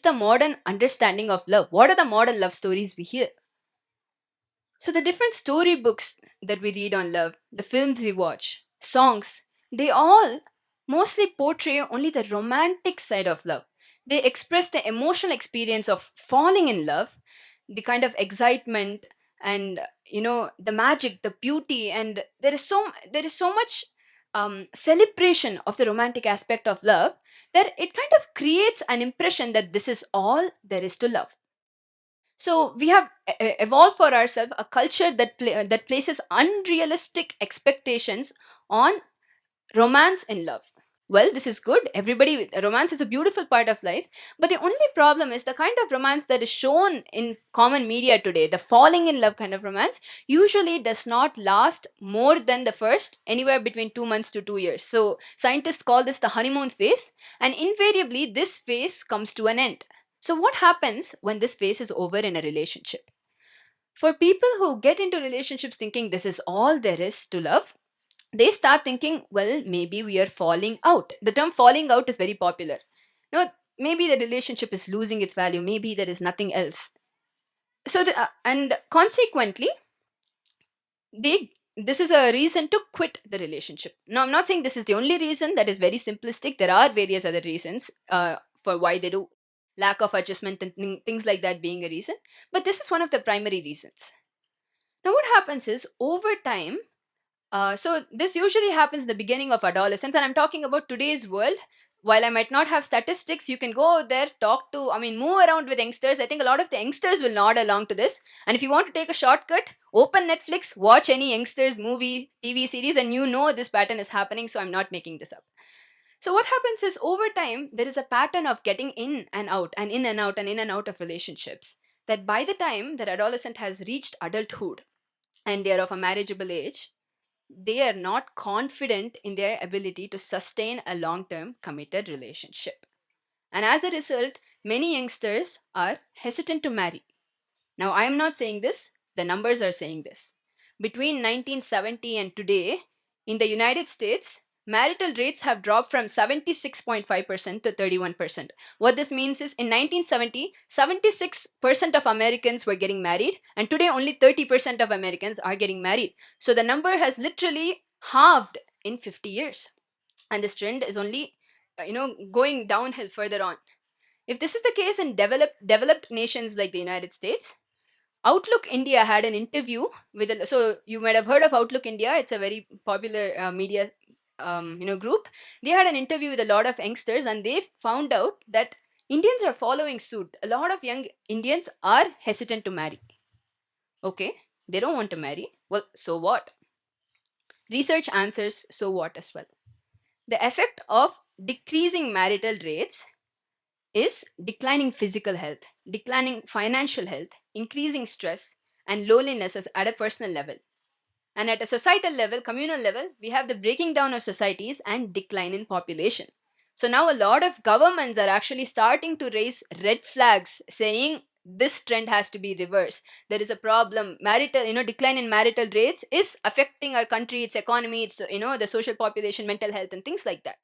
the modern understanding of love? What are the modern love stories we hear? So the different storybooks that we read on love, the films we watch, songs, they all mostly portray only the romantic side of love. They express the emotional experience of falling in love, the kind of excitement and the magic, the beauty, and there is so much celebration of the romantic aspect of love that it kind of creates an impression that this is all there is to love. So we have evolved for ourselves a culture that places unrealistic expectations on romance and love. Well, this is good. Romance is a beautiful part of life. But the only problem is the kind of romance that is shown in common media today, the falling in love kind of romance, usually does not last more than the first, anywhere between 2 months to 2 years. So scientists call this the honeymoon phase. And invariably, this phase comes to an end. So what happens when this phase is over in a relationship? For people who get into relationships thinking this is all there is to love, they start thinking, well, maybe we are falling out. The term falling out is very popular. No, maybe the relationship is losing its value. Maybe there is nothing else. And consequently, this is a reason to quit the relationship. Now, I'm not saying this is the only reason. That is very simplistic. There are various other reasons for why they do. Lack of adjustment and things like that being a reason. But this is one of the primary reasons. Now, what happens is over time, so this usually happens in the beginning of adolescence, and I'm talking about today's world. While I might not have statistics, you can go out there, move around with youngsters. I think a lot of the youngsters will nod along to this. And if you want to take a shortcut, open Netflix, watch any youngsters movie, TV series, and this pattern is happening, so I'm not making this up. So what happens is over time, there is a pattern of getting in and out and in and out and in and out of relationships. That by the time that adolescent has reached adulthood and they are of a marriageable age, they are not confident in their ability to sustain a long term committed relationship. And as a result, many youngsters are hesitant to marry. Now, I am not saying this, the numbers are saying this. Between 1970 and today, in the United States, marital rates have dropped from 76.5% to 31%. What this means is in 1970, 76% of Americans were getting married, and today only 30% of Americans are getting married. So the number has literally halved in 50 years. And this trend is only going downhill further on. If this is the case in developed nations like the United States, Outlook India had an interview with so you might have heard of Outlook India. It's a very popular media group. They had an interview with a lot of youngsters, and they found out that Indians are following suit. A lot of young Indians are hesitant to marry. Okay, they don't want to marry. Well, so what? Research answers so what as well. The effect of decreasing marital rates is declining physical health, declining financial health, increasing stress, and loneliness at a personal level. And at a societal level, communal level, we have the breaking down of societies and decline in population. So now a lot of governments are actually starting to raise red flags saying this trend has to be reversed. There is a problem. Decline in marital rates is affecting our country, its economy, its, the social population, mental health, and things like that.